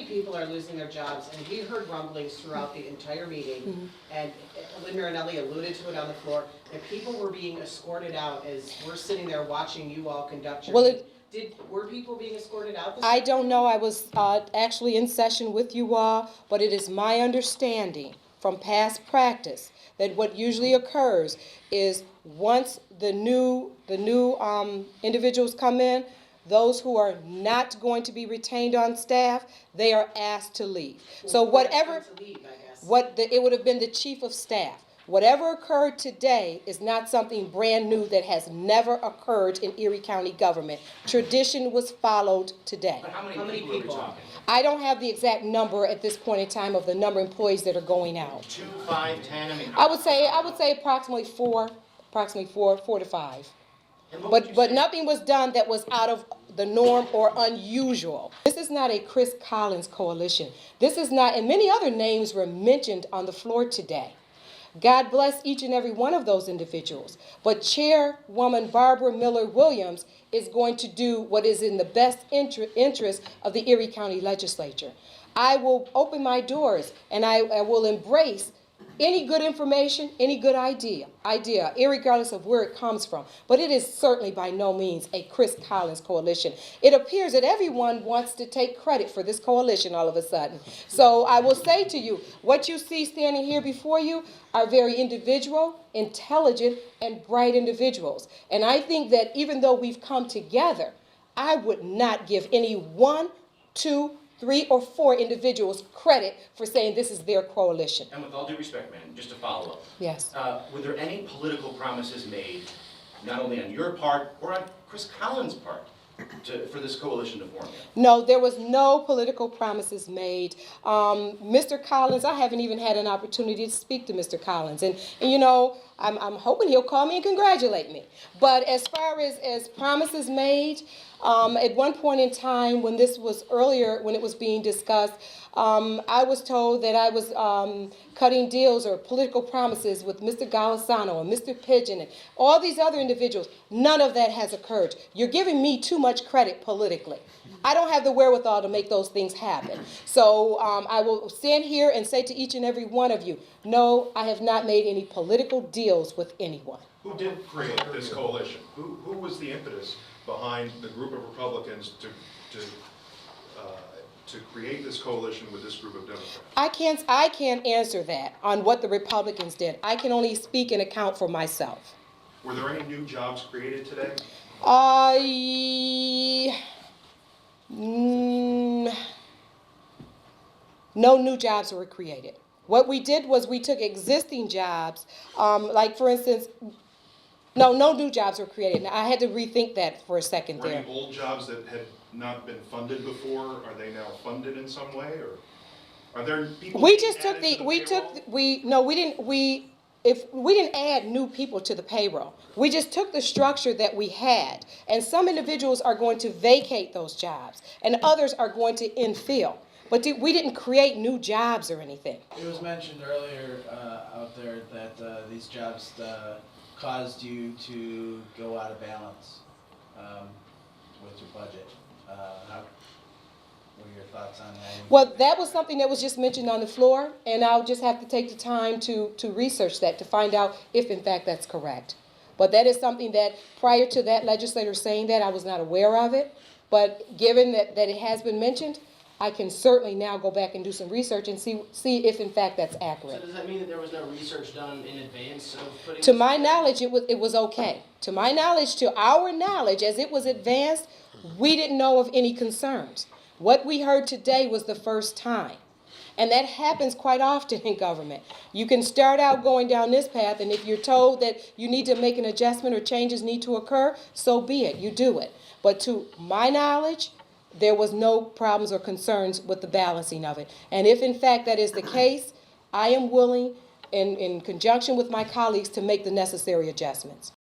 many people are losing their jobs? And we heard rumblings throughout the entire meeting, and Linda and Ellie alluded to it on the floor, that people were being escorted out as we're sitting there watching you all conduct your meeting. Were people being escorted out this I don't know. I was actually in session with you all, but it is my understanding from past practice that what usually occurs is once the new individuals come in, those who are not going to be retained on staff, they are asked to leave. So whatever, it would have been the chief of staff. Whatever occurred today is not something brand new that has never occurred in Erie County government. Tradition was followed today. But how many people are we talking? I don't have the exact number at this point in time of the number of employees that are going out. 2, 5, 10? I mean, I would say approximately four to five. But nothing was done that was out of the norm or unusual. This is not a Chris Collins coalition. This is not, and many other names were mentioned on the floor today. God bless each and every one of those individuals. But Chairwoman Barbara Miller Williams is going to do what is in the best interest of the Erie County Legislature. I will open my doors and I will embrace any good information, any good idea, irregardless of where it comes from. But it is certainly by no means a Chris Collins coalition. It appears that everyone wants to take credit for this coalition all of a sudden. So I will say to you, what you see standing here before you are very individual, intelligent, and bright individuals. And I think that even though we've come together, I would not give any 1, 2, 3, or 4 individuals credit for saying this is their coalition. and with all due respect, ma'am, just to follow up. Yes. Were there any political promises made, not only on your part or on Chris Collins' part, for this coalition to form? No, there was no political promises made. Mr. Collins, I haven't even had an opportunity to speak to Mr. Collins. And you know, I'm hoping he'll call me and congratulate me. But as far as promises made, at one point in time when this was earlier, when it was being discussed, I was told that I was cutting deals or political promises with Mr. Golisano and Mr. Pigeon and all these other individuals. None of that has occurred. You're giving me too much credit politically. I don't have the wherewithal to make those things happen. So I will stand here and say to each and every one of you, no, I have not made any political deals with anyone. Who did create this coalition? Who was the impetus behind the group of Republicans to create this coalition with this group of Democrats? I can't answer that on what the Republicans did. I can only speak and account for myself. Were there any new jobs created today? No new jobs were created. What we did was we took existing jobs, like for instance, no new jobs were created. Now, I had to rethink that for a second Were there. any old jobs that had not been funded before, are they now funded in some way, or are there people? We just took we didn't add new people to the payroll. We just took the structure that we had, and some individuals are going to vacate those jobs, and others are going to infill. But we didn't create new jobs or anything. It was mentioned earlier out there that these jobs caused you to go out of balance with your budget. What are your thoughts on that? Well, that was something that was just mentioned on the floor, and I'll just have to take the time to research that to find out if, in fact, that's correct. But that is something that, prior to that legislator saying that, I was not aware of it. But given that it has been mentioned, I can certainly now go back and do some research and see if, in fact, that's accurate. So does that mean that there was no research done in advance of putting? To my knowledge, it was okay. To my knowledge, to our knowledge, as it was advanced, we didn't know of any concerns. What we heard today was the first time. And that happens quite often in government. You can start out going down this path, and if you're told that you need to make an adjustment or changes need to occur, so be it, you do it. But to my knowledge, there was no problems or concerns with the balancing of it. And if, in fact, that is the case, I am willing, in conjunction with my colleagues, to make the necessary adjustments.